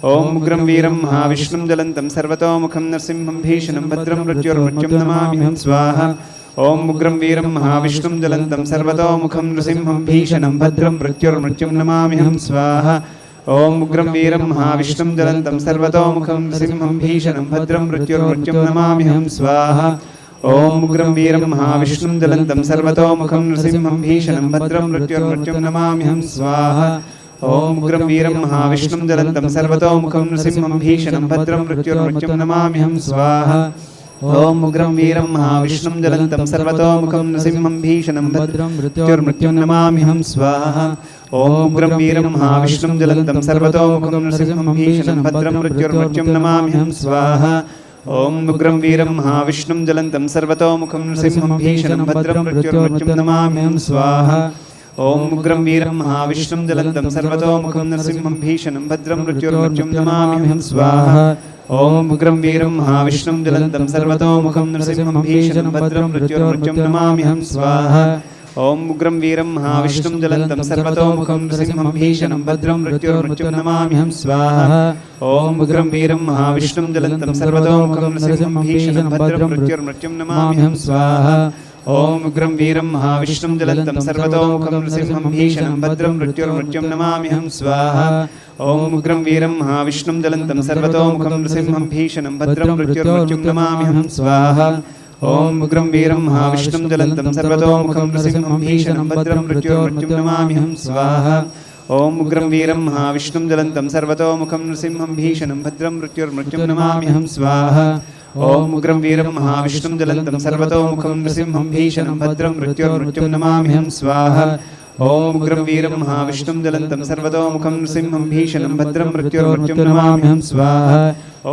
ఓం ఉగ్రం వీరం మహావిష్ణుం జ్వలంతం సర్వతోముఖం నరసింహం భీషణం భద్రం మృత్యుర్మృత్యుం నమామ్యహం స్వాహ. ఓం ఉగ్రం వీరం మహావిష్ణుం జ్వలంతం సర్వతోముఖం నృసింహం భీషణం భద్రం మృత్యుర్మృత్యుం నమామ్యహం స్వాహ. ఓం ఉగ్రం వీరం మహావిష్ణుం జ్వలంతం సర్వతోముఖం నృసింహం భీషణం భద్రం మృత్యుర్మృత్యుం నమామ్యహం స్వాహ. ఓం ఉగ్రం వీరం మహావిష్ణుం జ్వలంతం సర్వతోముఖం నృసింహం భీషణం భద్రం మృత్యుర్మృత్యుం నమామ్యహం స్వాహ. ఓం ఉగ్రం వీరం మహావిష్ణుం జ్వలంతం సర్వతోముఖం నృసింహం భీషణం భద్రం మృత్యుర్మృత్యుం నమామ్యహం స్వాహ. ఓం ఉగ్రం వీరం మహావిష్ణుం జ్వలంతం సర్వతోముఖం నృసింహం భీషణం భద్రం మృత్యుర్మృత్యుం నమామ్యహం స్వాహ. ఓం ఉగ్రం వీరం మహావిష్ణుం జ్వలంతం సర్వతోముఖం నృసింహం భీషణం భద్రం మృత్యుర్మృత్యుం నమామ్యహం స్వాహ. ఓం ఉగ్రం వీరం మహావిష్ణుం జ్వలంతం సర్వతోముఖం నృసింహం భీషణం భద్రం మృత్యుర్మృత్యుం నమామ్యహం స్వాహ. ఓం ఉగ్రం వీరం మహావిష్ణుం జ్వలంతం సర్వతోముఖం నృసింహం భీషణం భద్రం మృత్యుర్మృత్యుం నమామ్యహం స్వాహ. ఓం ఉగ్రం వీరం మహావిష్ణుం జ్వలంతం సర్వతోముఖం నృసింహం భీషణం భద్రం మృత్యుర్మృత్యుం నమామ్యహం స్వాహ. ఓం ఉగ్రం వీరం మహావిష్ణుం జ్వలంతం సర్వతోముఖం నృసింహం భీషణం భద్రం మృత్యుర్మృత్యుం నమామ్యహం స్వాహ. ఓం ఉగ్రం వీరం మహావిష్ణుం జ్వలంతం సర్వతోముఖం నృసింహం భీషణం భద్రం మృత్యుర్మృత్యుం నమామ్యహం స్వాహ. ఓం ఉగ్రం వీరం మహావిష్ణుం జ్వలంతం సర్వతోముఖం నృసింహం భీషణం భద్రం మృత్యుర్మృత్యుం నమామ్యహం స్వాహ. ఓం ఉగ్రం వీరం మహావిష్ణుం జ్వలంతం సర్వతోముఖం నృసింహం భీషణం భద్రం మృత్యుర్మృత్యుం నమామ్యహం స్వాహ. ఓం ఉగ్రం వీరం మహావిష్ణుం జ్వలంతం సర్వతోముఖం నృసింహం భీషణం భద్రం మృత్యుర్మృత్యుం నమామ్యహం స్వాహ. ఓం ఉగ్రం వీరం మహావిష్ణుం జ్వలంతం సర్వతోముఖం నృసింహం భీషణం భద్రం మృత్యుర్మృత్యుం నమామ్యహం స్వాహ. ఓం ఉగ్రం వీరం మహావిష్ణుం జ్వలంతం సర్వతోముఖం నృసింహం భీషణం భద్రం మృత్యుర్మృత్యుం నమామ్యహం స్వాహ. ఓం ఉగ్రం వీరం మహావిష్ణుం జ్వలంతం సర్వతోముఖం నృసింహం భీషణం భద్రం మృత్యుర్మృత్యుం నమామ్యహం స్వాహ. ఓం ఉగ్రం వీరం మహావిష్ణుం జ్వలంతం సర్వతోముఖం నృసింహం భీషణం భద్రం మృత్యుర్మృత్యుం నమామ్యహం స్వాహ.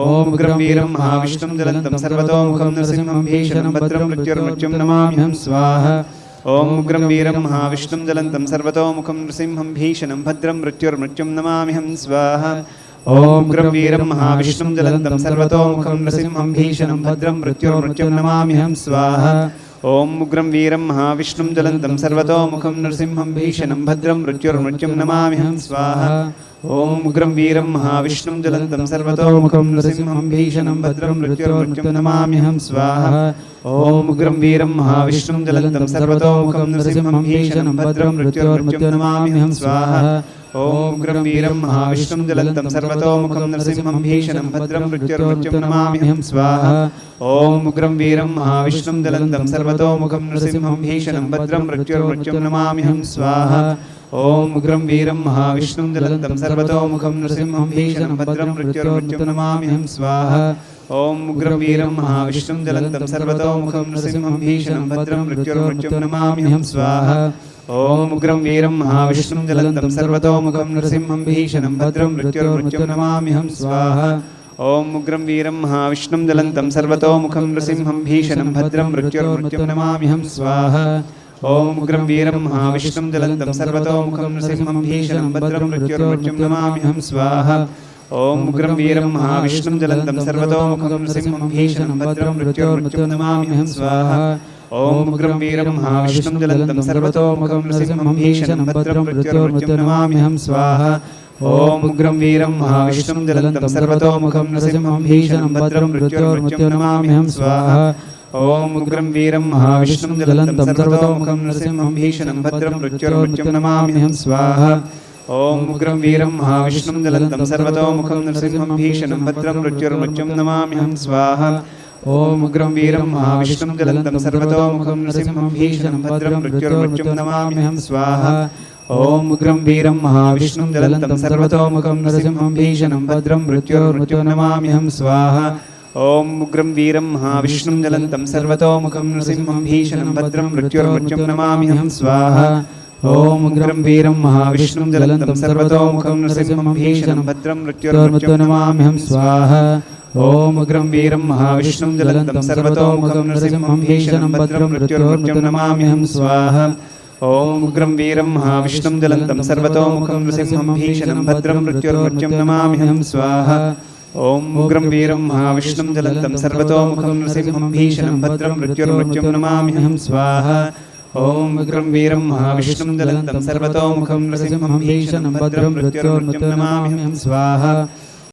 ఓం ఉగ్రం వీరం మహావిష్ణుం జ్వలంతం సర్వతోముఖం నృసింహం భీషణం భద్రం మృత్యుర్మృత్యుం నమామ్యహం స్వాహ. ఓం ఉగ్రం వీరం మహావిష్ణుం జ్వలంతం సర్వతోముఖం నృసింహం భీషణం భద్రం మృత్యుర్మృత్యుం నమామ్యహం స్వాహ. ఓం ఉగ్రం వీరం మహావిష్ణుం జ్వలంతం సర్వతోముఖం నృసింహం భీషణం భద్రం మృత్యుర్మృత్యుం నమామ్యహం స్వాహ. ఓం ఉగ్రం వీరం మహావిష్ణుం జ్వలంతం సర్వతోముఖం నృసింహం భీషణం భద్రం మృత్యుర్మృత్యుం నమామ్యహం స్వాహ. ఓం ఉగ్రం వీరం మహావిష్ణుం జ్వలంతం సర్వతోముఖం నృసింహం భీషణం భద్రం మృత్యుర్మృత్యుం నమామ్యహం స్వాహ. ఓం ఉగ్రం వీరం మహావిష్ణుం జ్వలంతం సర్వతోముఖం నృసింహం భీషణం భద్రం మృత్యుర్మృత్యుం నమామ్యహం స్వాహ. ఓం ఉగ్రం వీరం మహావిష్ణుం జ్వలంతం సర్వతోముఖం నృసింహం భీషణం భద్రం మృత్యుర్మృత్యుం నమామ్యహం స్వాహ. ఓం ఉగ్రం వీరం మహావిష్ణుం జ్వలంతం సర్వతోముఖం నృసింహం భీషణం భద్రం మృత్యుర్మృత్యుం నమామ్యహం స్వాహ. ఓం ఉగ్రం వీరం మహావిష్ణుం జ్వలంతం సర్వతోముఖం నృసింహం భీషణం భద్రం మృత్యుర్మృత్యుం నమామ్యహం స్వాహ. ఓం ఉగ్రం వీరం మహావిష్ణుం జ్వలంతం సర్వతోముఖం నృసింహం భీషణం భద్రం మృత్యుర్మృత్యుం నమామ్యహం స్వాహ. ఓం ఉగ్రం వీరం మహావిష్ణుం జ్వలంతం సర్వతోముఖం నృసింహం భీషణం భద్రం మృత్యుర్మృత్యుం నమామ్యహం స్వాహ. ఓం ఉగ్రం వీరం మహావిష్ణుం జ్వలంతం సర్వతోముఖం నృసింహం భీషణం భద్రం మృత్యుర్మృత్యుం నమామ్యహం స్వాహ. ఓం ఉగ్రం వీరం మహావిష్ణుం జ్వలంతం సర్వతోముఖం నృసింహం భీషణం భద్రం మృత్యుర్మృత్యుం నమామ్యహం స్వాహ. ఓం ఉగ్రం వీరం మహావిష్ణుం జ్వలంతం సర్వతోముఖం నృసింహం భీషణం భద్రం మృత్యుర్మృత్యుం నమామ్యహం స్వాహ. ఓం ఉగ్రం వీరం మహావిష్ణుం జ్వలంతం సర్వతోముఖం నృసింహం భీషణం భద్రం మృత్యుర్మృత్యుం నమామ్యహం స్వాహ. ఓం ఉగ్రం వీరం మహావిష్ణుం జ్వలంతం సర్వతోముఖం నృసింహం భీషణం భద్రం మృత్యుర్మృత్యుం నమామ్యహం స్వాహ. ఓం ఉగ్రం వీరం మహావిష్ణుం జ్వలంతం సర్వతోముఖం నృసింహం భీషణం భద్రం మృత్యుర్మృత్యుం నమామ్యహం స్వాహ. ఓం ఉగ్రం వీరం మహావిష్ణుం జ్వలంతం సర్వతోముఖం నృసింహం భీషణం భద్రం మృత్యుర్మృత్యుం నమామ్యహం స్వాహ. ఓం ఉగ్రం వీరం మహావిష్ణుం జ్వలంతం సర్వతోముఖం నృసింహం భీషణం భద్రం మృత్యుర్మృత్యుం నమామ్యహం స్వాహ. ఓం ఉగ్రం వీరం మహావిష్ణుం జ్వలంతం సర్వతోముఖం నృసింహం భీషణం భద్రం మృత్యుర్మృత్యుం నమామ్యహం స్వాహ. ఓం ఉగ్రం వీరం మహావిష్ణుం జ్వలంతం సర్వతోముఖం నృసింహం భీషణం భద్రం మృత్యుర్మృత్యుం నమామ్యహం స్వాహ. ఓం ఉగ్రం వీరం మహావిష్ణుం జ్వలంతం సర్వతోముఖం నృసింహం భీషణం భద్రం మృత్యుర్మృత్యుం నమామ్యహం స్వాహ. ఓం ఉగ్రం వీరం మహావిష్ణుం జ్వలంతం సర్వతోముఖం నృసింహం భీషణం భద్రం మృత్యుర్మృత్యుం నమామ్యహం స్వాహ. ఓం ఉగ్రం వీరం మహావిష్ణుం జ్వలంతం సర్వతోముఖం నృసింహం భీషణం భద్రం మృత్యుర్మృత్యుం నమామ్యహం స్వాహ. ఓం ఉగ్రం వీరం మహావిష్ణుం జ్వలంతం సర్వతోముఖం నృసింహం భీషణం భద్రం మృత్యుర్మృత్యుం నమామ్యహం స్వాహ.